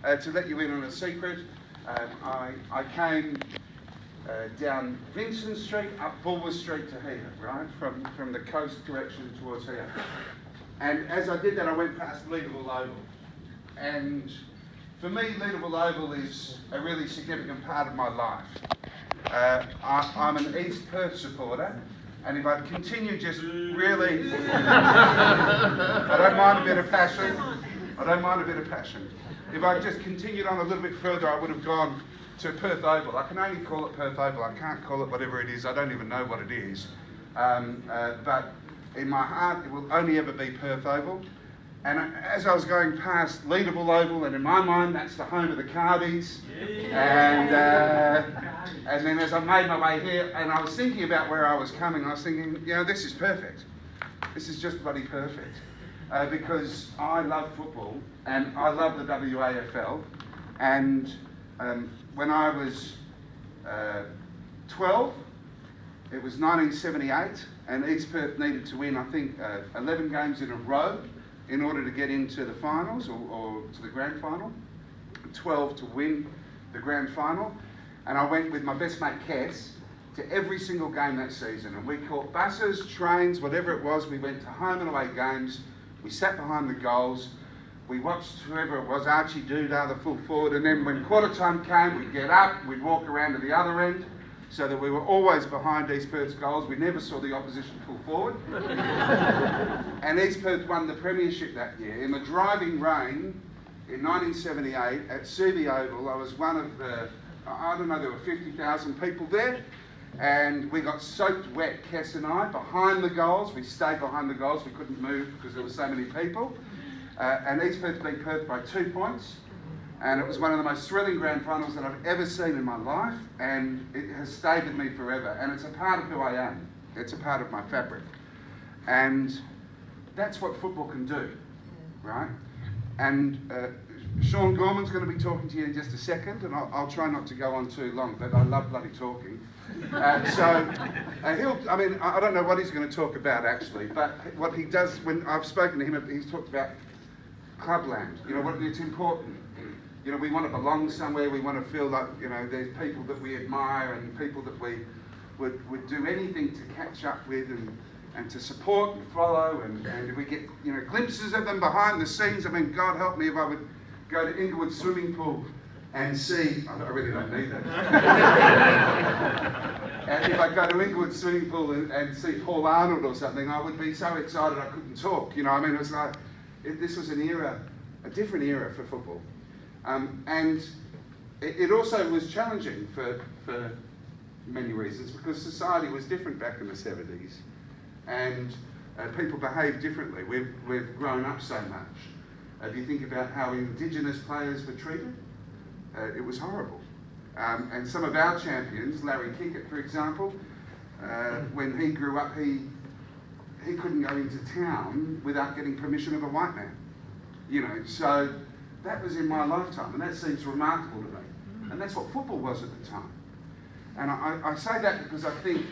to let you in on a secret, I came down Vincent Street, up Bulwer Street to here, right? From the coast direction towards here. And as I did that, I went past Leederville Oval. And for me, Leederville Oval is a really significant part of my life. I'm an East Perth supporter, and if I'd continued just really... I don't mind a bit of passion. If I'd just continued on a little bit further, I would have gone to Perth Oval. I can only call it Perth Oval. I can't call it whatever it is. I don't even know what it is. But in my heart, it will only ever be Perth Oval. And as I was going past Leederville Oval, and in my mind, that's the home of the Cardies. And then as I made my way here, and I was thinking about where I was coming, I was thinking, you know, this is perfect. This is just bloody perfect. Because I love football, and I love the WAFL. And when I was 12, it was 1978, and East Perth needed to win, I think, 11 games in a row in order to get into the finals or to the grand final. 12 to win the grand final. And I went with my best mate Kes to every single game that season. And we caught buses, trains, whatever it was. We went to home and away games. We sat behind the goals. We watched whoever it was, Archie Doodah, the full forward. And then when quarter time came, we'd get up, we'd walk around to the other end, so that we were always behind East Perth's goals. We never saw the opposition full forward. And East Perth won the premiership that year. In the driving rain in 1978 at Subi Oval, I was one of the, I don't know, there were 50,000 people there. And we got soaked wet, Kes and I, behind the goals. We stayed behind the goals. We couldn't move because there were so many people. And East Perth beat Perth by 2 points. And it was one of the most thrilling grand finals that I've ever seen in my life, and it has stayed with me forever. And it's a part of who I am. It's a part of my fabric. And that's what football can do, right? And Sean Gorman's going to be talking to you in just a second, and I'll try not to go on too long, but I love bloody talking. I don't know what he's going to talk about actually, but what he does, when I've spoken to him, he's talked about clubland. You know, what it's important. You know, we want to belong somewhere, we want to feel like, you know, there's people that we admire and people that we would do anything to catch up with and to support and follow, and if we get, you know, glimpses of them behind the scenes. I mean, God help me if I would go to Inglewood swimming pool and see, I really don't need that. And if I go to Inglewood swimming pool and see Paul Arnold or something, I would be so excited I couldn't talk. You know, I mean, it was like, this was an era, a different era for football. And it also was challenging for many reasons, because society was different back in the 70s, and people behaved differently. We've grown up so much. If you think about how Indigenous players were treated, it was horrible. And some of our champions, Larry Kickett, for example, when he grew up, he couldn't go into town without getting permission of a white man. You know, so that was in my lifetime, and that seems remarkable to me. And that's what football was at the time. And I say that because I think,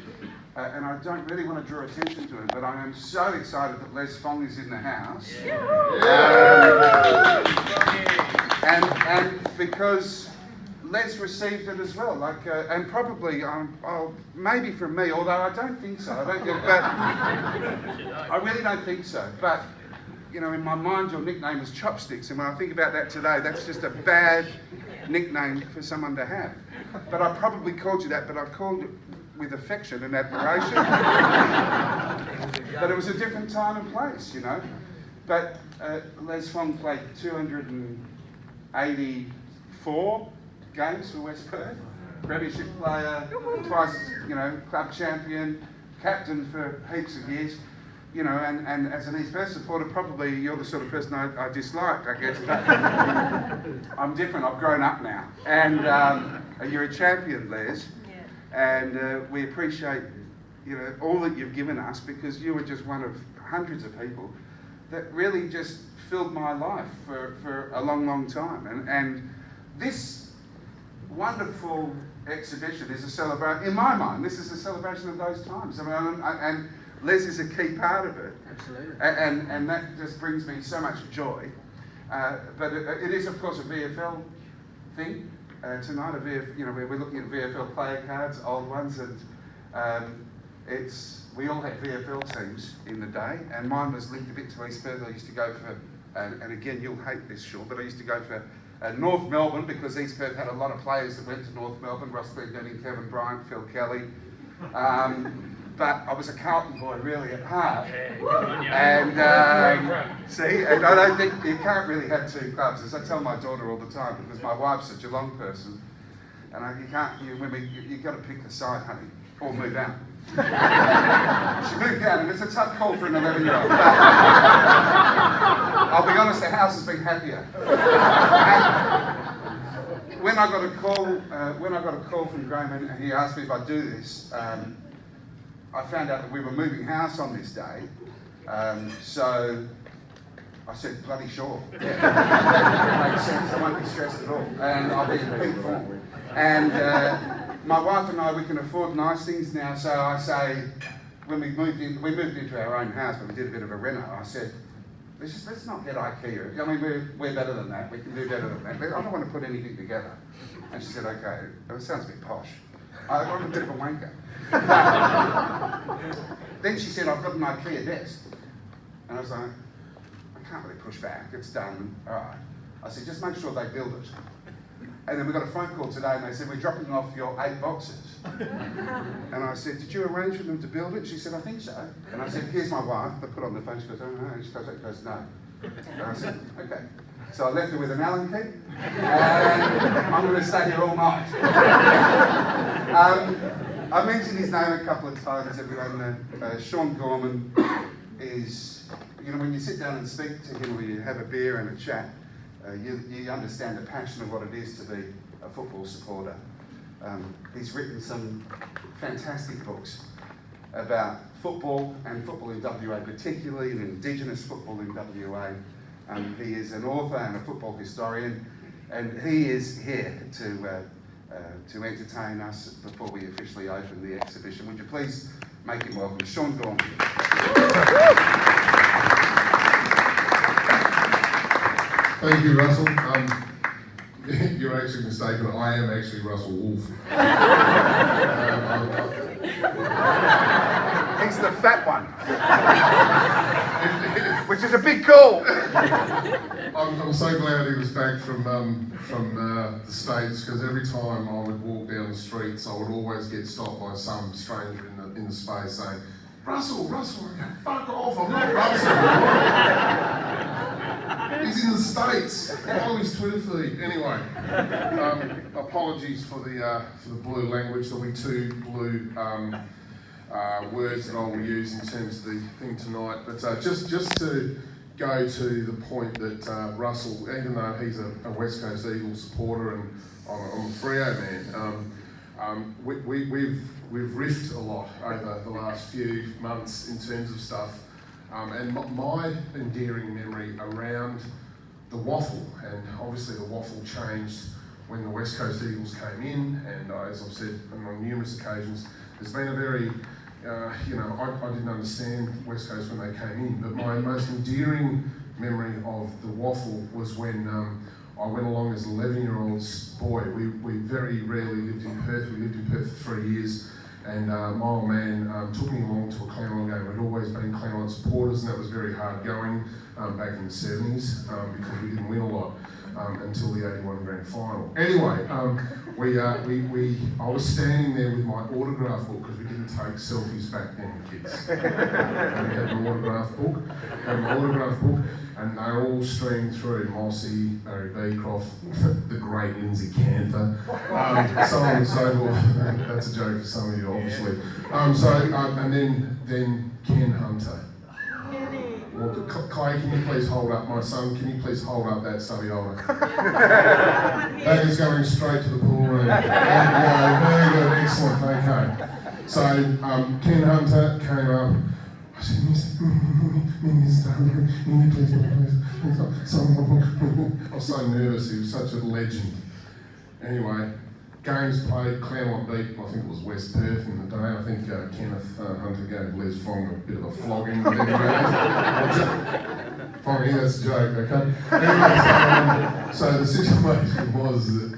and I don't really want to draw attention to it, but I am so excited that Les Fong is in the house. And because Les received it as well, like, and probably, maybe from me, although I don't think so. I really don't think so. But you know, in my mind, your nickname was Chopsticks, and when I think about that today, that's just a bad nickname for someone to have. But I probably called you that, but I called it with affection and admiration. But it was a different time and place, you know. But Les Fong played 284 games for West Perth, premiership player, twice, you know, club champion, captain for heaps of years. You know, and as an East Perth supporter, probably you're the sort of person I dislike, I guess. But I'm different. I've grown up now, and you're a champion, Les. Yeah. And we appreciate, you know, all that you've given us, because you were just one of hundreds of people that really just filled my life for a long, long time. And this wonderful exhibition is a celebration. In my mind, this is a celebration of those times. I mean, and Les is a key part of it. Absolutely. And that just brings me so much joy. But it is, of course, a VFL thing. Tonight, we're looking at VFL player cards, old ones, and we all had VFL teams in the day, and mine was linked a bit to East Perth. I used to go for, and again, you'll hate this, Sean, but I used to go for North Melbourne, because East Perth had a lot of players that went to North Melbourne, Ross Glendenning, Kevin Bryant, Phil Kelly. But I was a Carlton boy really at heart. And see, and I don't think you can't really have two clubs, as I tell my daughter all the time, because my wife's a Geelong person, and you've got to pick the side, honey, or move out. She moved out, and it's a tough call for an 11-year-old. But I'll be honest, the house has been happier. And when I got a call from Graham, and he asked me if I'd do this, I found out that we were moving house on this day, so I said, bloody sure. Yeah, that makes sense. I won't be stressed at all, and I'll be in peak form. And my wife and I, we can afford nice things now, so I say, when we moved into our own house, but we did a bit of a reno, I said, let's not get IKEA. I mean, we're better than that. We can do better than that. I don't want to put anything together. And she said, okay. It sounds a bit posh. I'm a bit of a wanker. Then she said, I've got an IKEA desk. And I was like, I can't really push back. It's done. All right. I said, just make sure they build it. And then we got a phone call today, and they said, we're dropping off your 8 boxes. And I said, did you arrange for them to build it? She said, I think so. And I said, here's my wife. I put on the phone. She goes, oh, no. She goes, no. And I said, okay. So I left her with an Allen key, and I'm going to stay here all night. I mentioned his name a couple of times, everyone. Sean Gorman is, when you sit down and speak to him, or you have a beer and a chat, you understand the passion of what it is to be a football supporter. He's written some fantastic books about football, and football in WA particularly, and Indigenous football in WA. He is an author and a football historian, and he is here to entertain us before we officially open the exhibition. Would you please make him welcome, Sean Gorman. Thank you, Russell. You're actually mistaken. I am actually Russell Woolf. He's the fat one, which is a big call. I'm so glad he was back from the States, because every time I would walk down the streets, I would always get stopped by some stranger in the space saying, Russell, I go, fuck off, I'm not Russell. He's in the States. Follow his Twitter feed. Anyway, apologies for the blue language. There'll be 2 blue words that I will use in terms of the thing tonight. But just to go to the point that Russell, even though he's a West Coast Eagles supporter and I'm a Freo man, we've riffed a lot over the last few months in terms of stuff. And my endearing memory around the waffle, and obviously the waffle changed when the West Coast Eagles came in, and as I've said on numerous occasions, there's been a very, I didn't understand West Coast when they came in, but my most endearing memory of the waffle was when I went along as an 11-year-old boy. We very rarely lived in Perth. We lived in Perth for 3 years. And my old man took me along to a Clanron game. We'd always been Clanron supporters, and that was very hard going back in the 70s because we didn't win a lot until the 81 grand final. Anyway, I was standing there with my autograph book, because we didn't take selfies back then, kids. We had an autograph book, and they all streamed through Mossy, Barry Beecroft, the great Lindsay Canther, so on and so forth. That's a joke for some of you, obviously. And then Ken Hunter. Well, Clay, can you please hold up, my son, can you please hold up that stubby holder? That is going straight to the pool room. Yeah, very good, excellent, okay. So Ken Hunter came up. I said, Mr. please. I was so nervous, he was such a legend. Anyway, games played, Claremont beat, I think it was West Perth in the day. I think Kenneth Hunter gave Les Fong a bit of a flogging. Funny, that's a joke, okay? Anyway, so the situation was that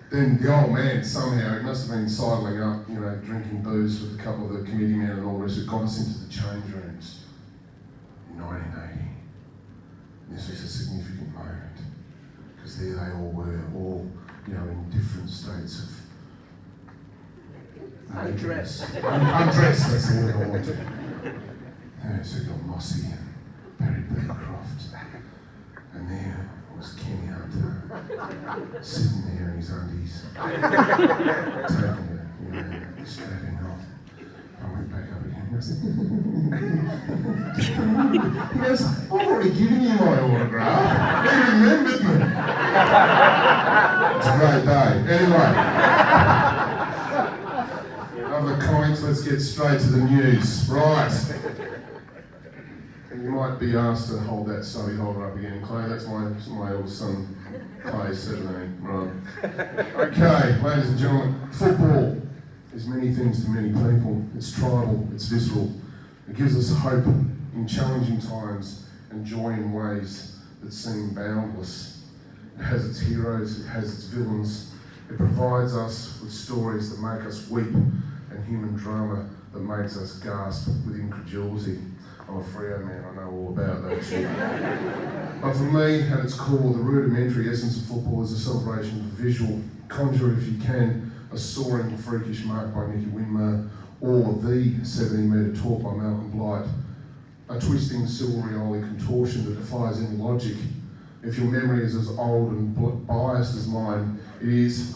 then the old man somehow, he must have been sidling up, you know, drinking booze with a couple of the committee men and all the rest, who got us into the change rooms in 1980. This was a significant moment, because there they all were, all, you know, in different states of Undressed. Undressed, that's the word I wanted. Yeah, so you got Mossy and Barry Bearcroft, and there was Kenny Hunter, sitting there in his undies, taking it, you know, strapping off. I went back up again, he goes, I've already given you my autograph, he remembered me. It's a great day. Anyway. Other comments, let's get straight to the news. Right. And you might be asked to hold that stubby holder up again. Clay, that's my eldest son, Clay, 17. Right. Okay, ladies and gentlemen, football is many things to many people. It's tribal, it's visceral. It gives us hope in challenging times and joy in ways that seem boundless. It has its heroes, it has its villains. It provides us with stories that make us weep and human drama that makes us gasp with incredulity. I'm a Freo man, I know all about that shit. But for me, at its core, the rudimentary essence of football is a celebration of the visual. Conjure, if you can, a soaring, freakish mark by Nicky Winmar, or the 70-metre talk by Malcolm Blight, a twisting silvery contortion that defies any logic. If your memory is as old and biased as mine, it is,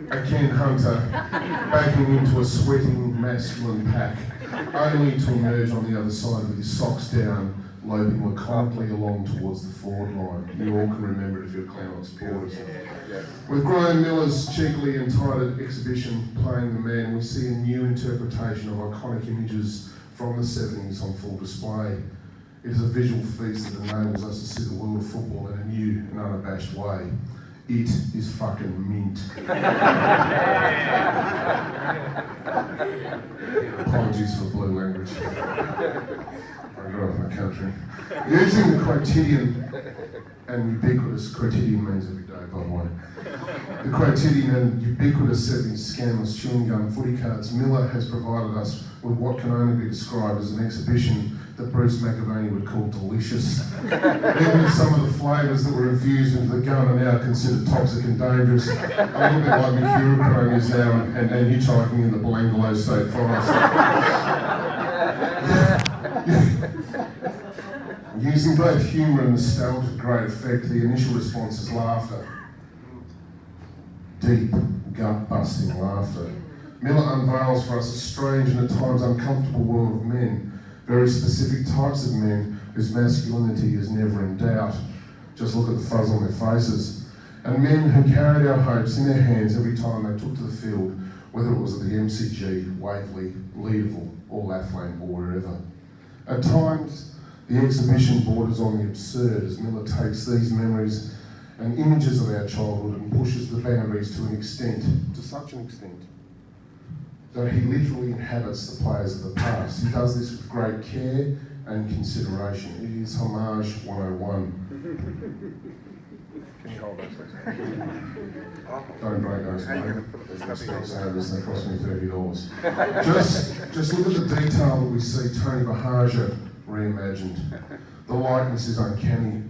a Ken Hunter backing into a sweating masculine pack, only to emerge on the other side with his socks down, loping laconically along towards the forward line. You all can remember it if you're Claremont supporters. With Graham Miller's cheekily entitled exhibition Playing the Man, we see a new interpretation of iconic images from the 70s on full display. It is a visual feast that enables us to see the world of football in a new and unabashed way. It is fucking mint. Apologies for blue language. I grew up in the country. Using the quotidian and ubiquitous, quotidian means every day, by the way. The quotidian and ubiquitous 70s scandalous chewing gum footy cards, Miller has provided us with what can only be described as an exhibition that Bruce McAvaney would call delicious. Even some of the flavours that were infused into the gum are now considered toxic and dangerous. A little bit like mercurochrome is now and hitchhiking in the Belangolo State Forest. Using both humour and nostalgia to great effect, the initial response is laughter. Deep, gut-busting laughter. Miller unveils for us a strange and at times uncomfortable world of men. Very specific types of men whose masculinity is never in doubt. Just look at the fuzz on their faces. And men who carried our hopes in their hands every time they took to the field, whether it was at the MCG, Waverley, Leederville, or Lathlane, or wherever. At times, the exhibition borders on the absurd as Miller takes these memories and images of our childhood and pushes the boundaries to an extent, to such an extent, that he literally inhabits the players of the past. He does this with great care and consideration. It is homage 101. Can you hold that, please? Don't break those, mate. They cost me $30. Just look at the detail that we see Tony Bahaja reimagined. The likeness is uncanny.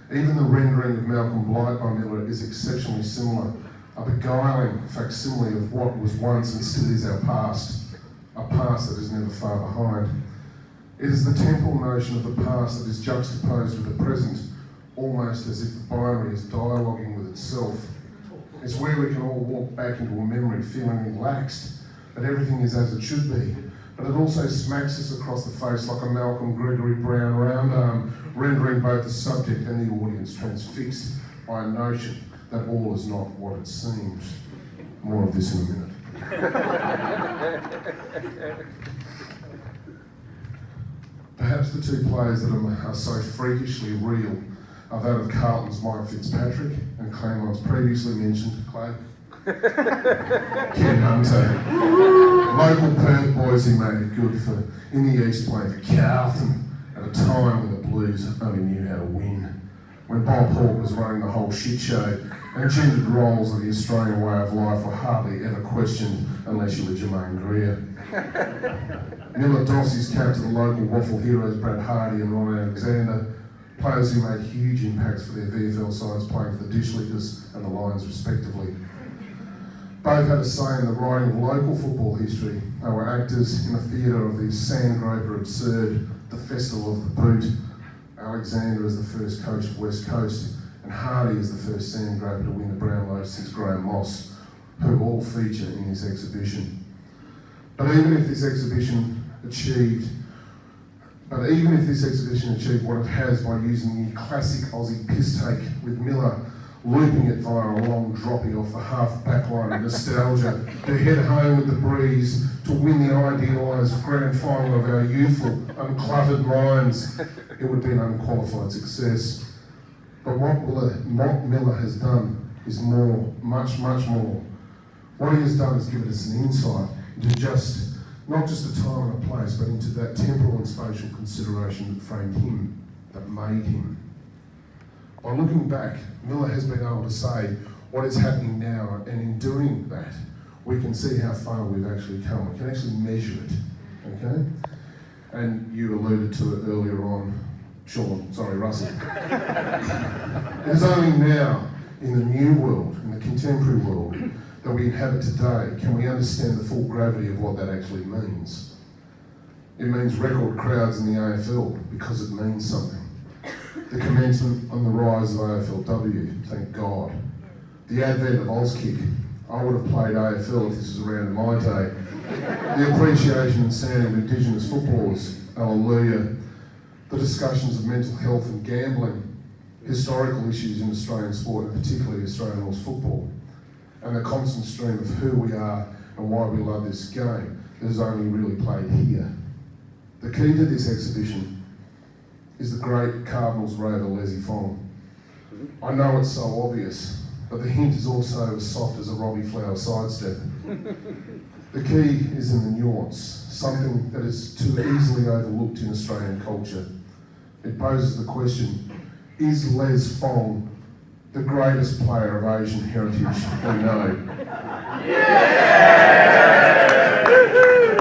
Even the rendering of Malcolm Blight by Miller is exceptionally similar. A beguiling facsimile of what was once and still is our past, a past that is never far behind. It is the temporal notion of the past that is juxtaposed with the present, almost as if the binary is dialoguing with itself. It's where we can all walk back into a memory feeling relaxed, that everything is as it should be, but it also smacks us across the face like a Malcolm Gregory Brown round arm, rendering both the subject and the audience transfixed by a notion that all is not what it seems. More of this in a minute. Perhaps the two players that are so freakishly real are that of Carlton's Mike Fitzpatrick and Claremont's previously mentioned Clay. Ken Hunter. Local Perth boys who made it good for in the East playing for Carlton at a time when the Blues only knew how to win, when Bob Hawke was running the whole shit show and gendered roles of the Australian way of life were hardly ever questioned unless you were Jermaine Greer. Miller doffed his cap to the local waffle heroes Brad Hardy and Ron Alexander, players who made huge impacts for their VFL sides playing for the Dishlickers and the Lions respectively. Both had a say in the writing of local football history. They were actors in the theatre of the Sandgroper Absurd, the Festival of the Boot, Alexander as the first coach of West Coast, and Hardy as the first Sandgroper to win the Brownlow since Graham Moss, who all feature in this exhibition. But even if this exhibition achieved what it has by using the classic Aussie piss take with Miller looping it via a long dropping off the half back line of nostalgia to head home with the breeze to win the idealised grand final of our youthful, uncluttered minds, it would be an unqualified success. But what Miller has done is more, much more. What he has done is given us an insight into not just a time and a place, but into that temporal and spatial consideration that framed him, that made him. By looking back, Miller has been able to say what is happening now, and in doing that, we can see how far we've actually come. We can actually measure it, okay? And you alluded to it earlier on, Russell. It is only now, in the new world, in the contemporary world, that we inhabit today, can we understand the full gravity of what that actually means. It means record crowds in the AFL, because it means something. The commencement on the rise of AFLW, thank God. The advent of Auskick. I would have played AFL if this was around in my day. The appreciation and standing of Indigenous footballers, hallelujah. The discussions of mental health and gambling, historical issues in Australian sport, and particularly Australian Rules football, and the constant stream of who we are and why we love this game that is only really played here. The key to this exhibition is the great Cardinals rover Leslie Fong. I know it's so obvious, but the hint is also as soft as a Robbie Flower sidestep. The key is in the nuance, something that is too easily overlooked in Australian culture. It poses the question, is Les Fong the greatest player of Asian heritage we know?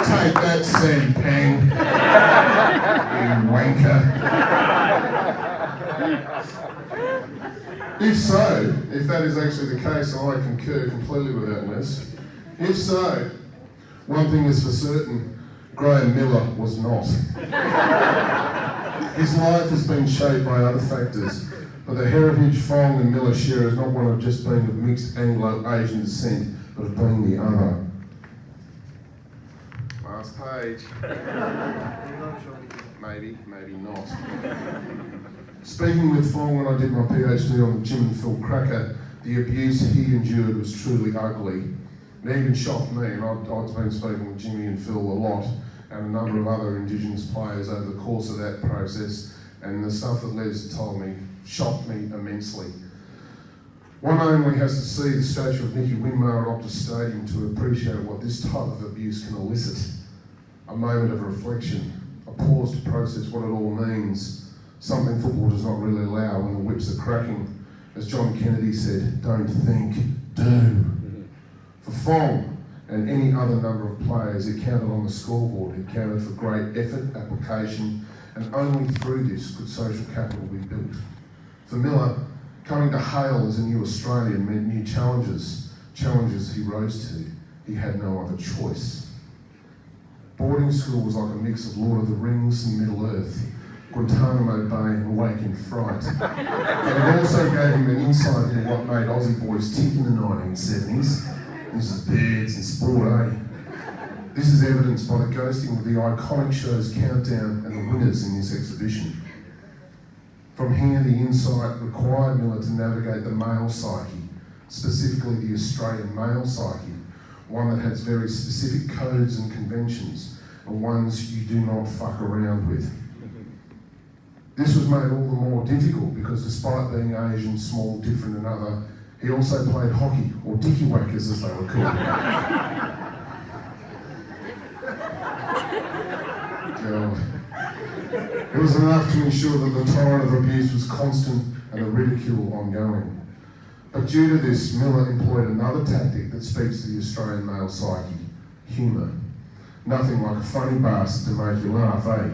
Take that, Sam Pang, you wanker. If so, if that is actually the case, and I concur completely with that, Les. If so, one thing is for certain, Graham Miller was not. His life has been shaped by other factors, but the heritage Fong and Miller share is not one of just being of mixed Anglo-Asian descent, but of being the other. Last page. Maybe not. Speaking with Fong when I did my PhD on the Jim and Phil cracker, the abuse he endured was truly ugly. It even shocked me, and I'd been speaking with Jimmy and Phil a lot, and a number of other Indigenous players over the course of that process, and the stuff that Les told me shocked me immensely. One only has to see the statue of Nicky Winmar at Optus Stadium to appreciate what this type of abuse can elicit. A moment of reflection, a pause to process what it all means, something football does not really allow when the whips are cracking. As John Kennedy said, don't think, do. For Fong and any other number of players, it counted on the scoreboard, it counted for great effort, application, and only through this could social capital be built. For Miller, coming to Hale as a new Australian meant new challenges he rose to. He had no other choice. Boarding school was like a mix of Lord of the Rings and Middle Earth, Guantanamo Bay and Wake in Fright. But it also gave him an insight into what made Aussie boys tick in the 1970s. This is beards and sport, eh? This is evidenced by the ghosting of the iconic show's countdown and the winners in this exhibition. From here, the insight required Miller to navigate the male psyche, specifically the Australian male psyche, one that has very specific codes and conventions, and ones you do not fuck around with. This was made all the more difficult because despite being Asian, small, different and other, he also played hockey, or dicky whackers as they were called. God. was enough to ensure that the torrent of abuse was constant and the ridicule ongoing. But due to this, Miller employed another tactic that speaks to the Australian male psyche: humour. Nothing like a funny bastard to make you laugh, eh?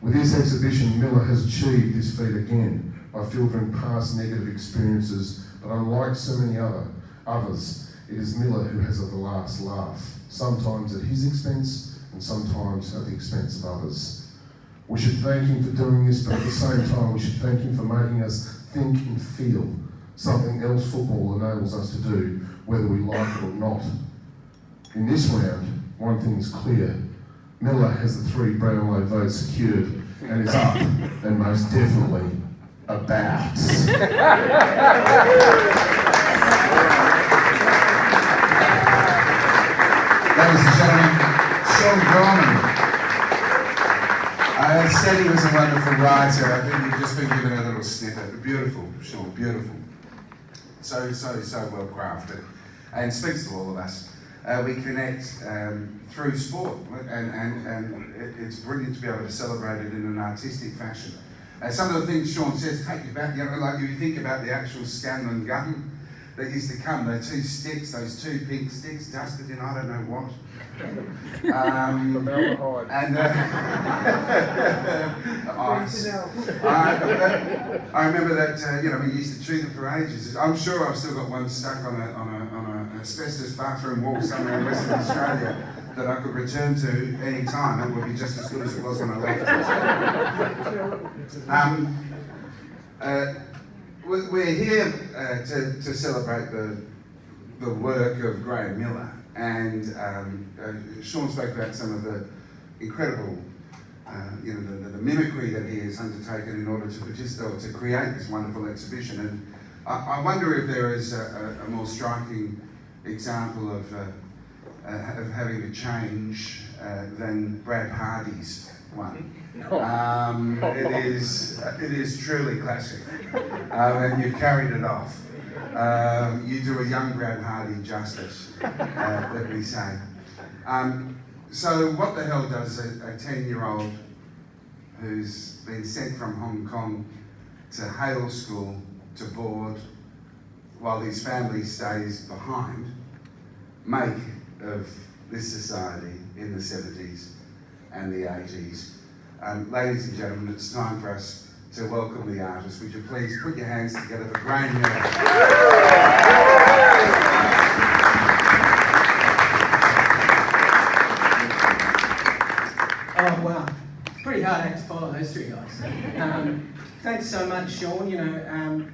With this exhibition, Miller has achieved this feat again by filtering past negative experiences, but unlike so many others, it is Miller who has the last laugh, sometimes at his expense and sometimes at the expense of others. We should thank him for doing this, but at the same time we should thank him for making us think and feel, something else football enables us to do, whether we like it or not. In this round, one thing is clear: Miller has the 3 Brownlow votes secured and is up and most definitely about. Ladies and gentlemen, Sean Gorman. I said he was a wonderful writer. I think you've just been given a little snippet. Beautiful, Sean, beautiful. So well crafted, and speaks to all of us. We connect through sport, and it's brilliant to be able to celebrate it in an artistic fashion. Some of the things Sean says take you back, like you think about the actual Scanlon gun that used to come, the 2 sticks, those 2 pink sticks dusted in I don't know what. I remember that we used to chew them for ages. I'm sure I've still got one stuck on an asbestos bathroom wall somewhere in Western Australia that I could return to any time. It would be just as good as it was when I left it. We're here to celebrate the work of Graham Miller, and Sean spoke about some of the incredible, the mimicry that he has undertaken in order to create this wonderful exhibition. And I wonder if there is a more striking example of having a change than Brad Hardy's one. It is truly classic, and you've carried it off. You do a young Brad Hardy justice, let me say. So what the hell does a 10-year-old who's been sent from Hong Kong to Hale School to board while his family stays behind make of this society in the 70s and the 80s? Ladies and gentlemen, it's time for us to welcome the artist. Would you please put your hands together for Graham Miller? Oh wow, pretty hard act to follow those 3 guys. Thanks so much, Sean.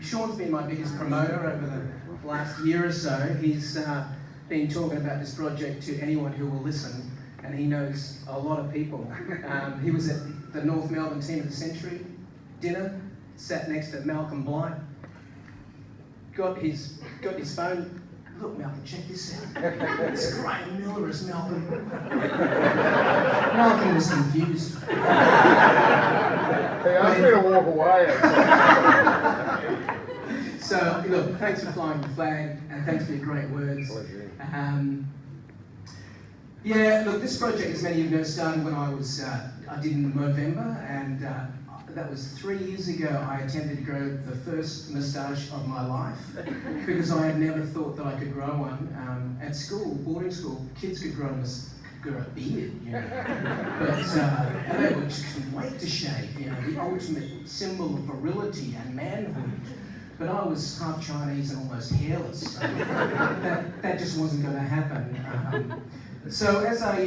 Sean's been my biggest promoter over the last year or so. He's been talking about this project to anyone who will listen, and he knows a lot of people. He was at the North Melbourne Team of the Century dinner, sat next to Malcolm Blight, got his phone. Look, Malcolm, check this out. It's Graham Miller as Malcolm. Malcolm was confused. He asked me to walk away. So, look, thanks for flying the flag, and thanks for your great words. Yeah, look, this project, as many of you know, started when I did in November, and that was 3 years ago. I attempted to grow the first moustache of my life because I had never thought that I could grow one. At school, boarding school, kids could grow a beard, but they were just couldn't wait to shave, the ultimate symbol of virility and manhood. But I was half Chinese and almost hairless, so that just wasn't going to happen. So as I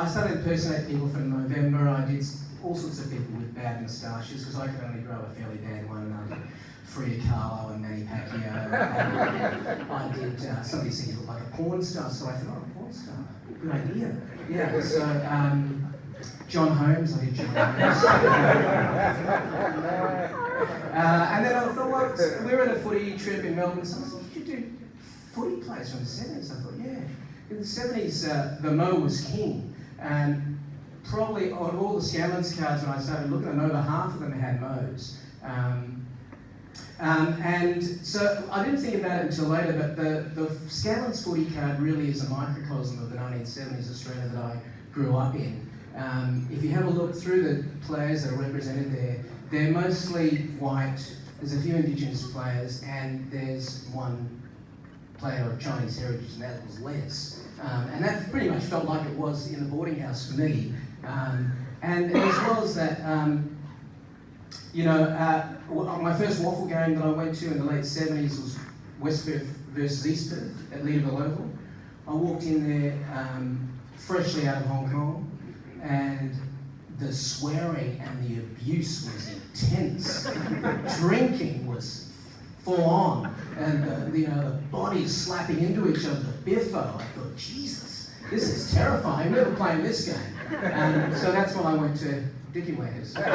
started impersonating people for November. I did all sorts of people with bad moustaches because I could only grow a fairly bad one. I did Frida Kahlo and Manny Pacquiao. I did, somebody said you look like a porn star, so I thought, oh, a porn star, good idea. Yeah, so John Holmes, I did John Holmes. And then I thought, well, we were at a footy trip in Melbourne, so I said, you should do footy players from the 70s. I thought, yeah. In the 70s, the Mo was king, and probably on all the Scanlon's cards when I started looking at them, over half of them had Mo's. And so I didn't think about it until later, but the Scanlon's footy card really is a microcosm of the 1970s Australia that I grew up in. If you have a look through the players that are represented there, they're mostly white. There's a few Indigenous players, and there's one player of Chinese heritage, and that was Les. And that pretty much felt like it was in the boarding house for me. And as well as that, my first waffle game that I went to in the late 70s was West Perth versus East Perth at Leederville Oval. I walked in there freshly out of Hong Kong, and the swearing and the abuse was intense. The drinking was full on, and the bodies slapping into each other, the biffo. I thought, Jesus, this is terrifying. I'm never playing this game. And so that's when I went to Dickie Waiters. Look,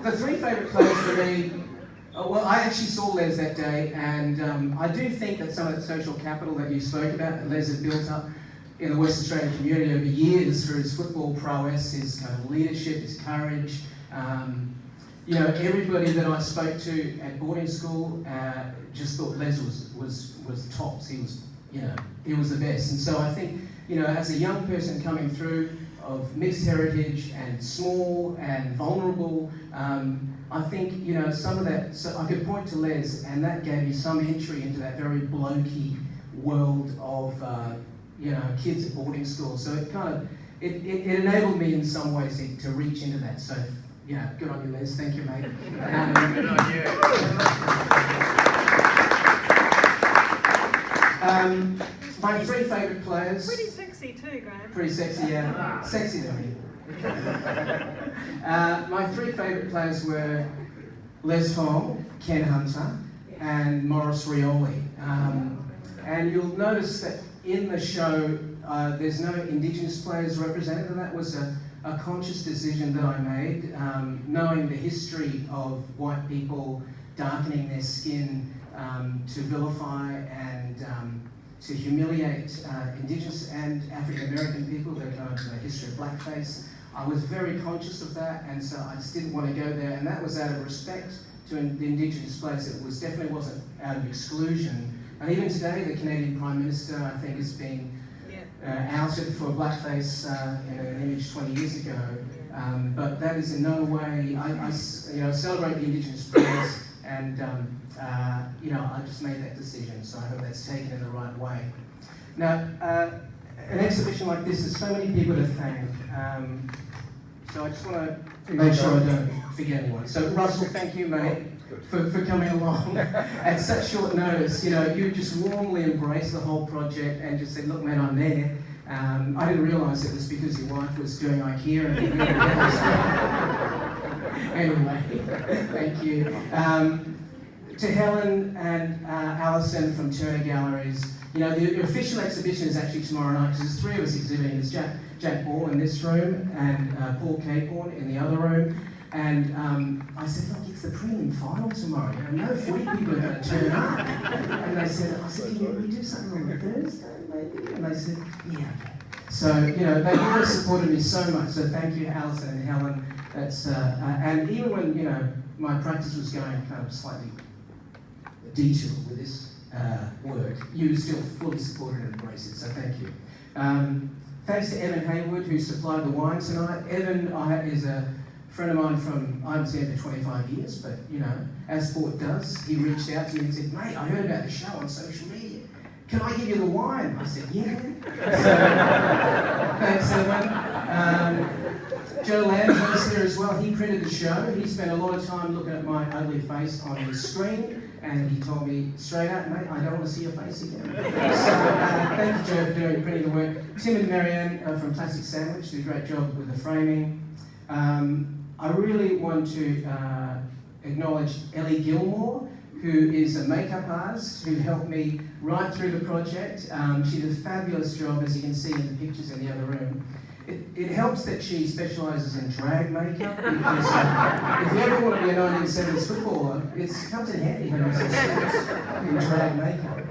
the three favourite players for me. Well, I actually saw Les that day, and I do think that some of that social capital that you spoke about, that Les had built up in the West Australian community over years through his football prowess, his kind of leadership, his courage. Everybody that I spoke to at boarding school just thought Les was tops. He was the best. And so I think, as a young person coming through of mixed heritage and small and vulnerable, I think, some of that, so I could point to Les, and that gave me some entry into that very blokey world of, kids at boarding school. So it kind of, it enabled me in some ways to reach into that. So, good on you, Les. Thank you, mate. Good on you. My three favourite players. Pretty sexy too, Graham. Pretty sexy, yeah. Sexy, though. My three favourite players were Les Fong, Ken Hunter, and Maurice Rioli. And you'll notice that in the show, there's no Indigenous players represented, and that was a conscious decision that I made, knowing the history of white people darkening their skin to vilify and to humiliate Indigenous and African American people. They're kind of the history of blackface. I was very conscious of that, and so I just didn't want to go there, and that was out of respect to the Indigenous players. It definitely wasn't out of exclusion. And even today, the Canadian Prime Minister, I think, has been outed for blackface in an image 20 years ago. But that is in no way, I celebrate the Indigenous players, and I just made that decision, so I hope that's taken in the right way. Now, an exhibition like this, there's so many people to thank, so I just want to make sure I don't forget anyone. So Russell, thank you, mate, for coming along at such short notice. You just warmly embraced the whole project and just said, look, mate, I'm there. I didn't realise it was because your wife was doing IKEA. Anyway, thank you. To Helen and Alison from Turner Galleries, the official exhibition is actually tomorrow night, because there's three of us exhibiting. There's Jack Ball in this room and Paul Caporn in the other room. And I said, look, it's the prelim final tomorrow. No 40 people are going to turn up. And I said, can we do something on Thursday, maybe? And they said, yeah, okay. So, they've always supported me so much. So thank you, Alison and Helen. That's and even when, my practice was going kind of slightly detour with this work, you still fully supported and embraced it. So thank you. Thanks to Evan Haywood, who supplied the wine tonight. Evan is a friend of mine from, I haven't seen him for 25 years, but, as sport does, he reached out to me and said, mate, I heard about the show on social media. Can I give you the wine? I said, yeah. So, thanks, Evan. Joe Lamb was there as well. He printed the show. He spent a lot of time looking at my ugly face on his screen, and he told me straight out, mate, I don't want to see your face again. So thank you, Joe, for printing the work. Tim and Marianne from Plastic Sandwich did a great job with the framing. I really want to acknowledge Ellie Gilmore, who is a makeup artist who helped me right through the project. She did a fabulous job, as you can see in the pictures in the other room. It helps that she specialises in drag makeup, because if you ever want to be a 1970s footballer, it comes in handy having some skills in drag makeup.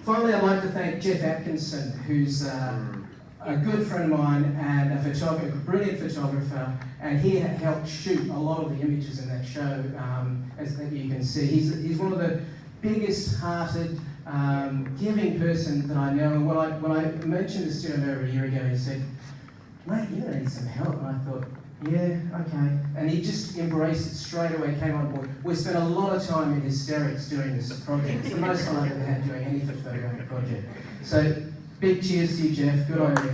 Finally, I'd like to thank Jeff Atkinson, who's a good friend of mine and a photographer, a brilliant photographer, and he helped shoot a lot of the images in that show, as you can see. He's one of the biggest-hearted, giving person that I know. And when I mentioned this to him over a year ago, he said, "Mate, you're going to need some help." And I thought, yeah, okay. And he just embraced it straight away, came on board. We spent a lot of time in hysterics doing this project. It's the most fun I've ever had doing any photographic project. So, big cheers to you, Jeff. Good on you.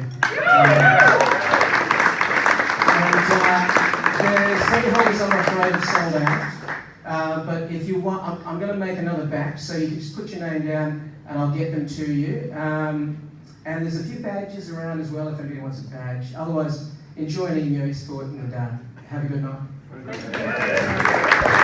The second holders, I'm afraid, have sold out. But if you want, I'm going to make another batch, so you can just put your name down and I'll get them to you. And there's a few badges around as well if anybody wants a badge. Otherwise, enjoy an emu sport and have a good night.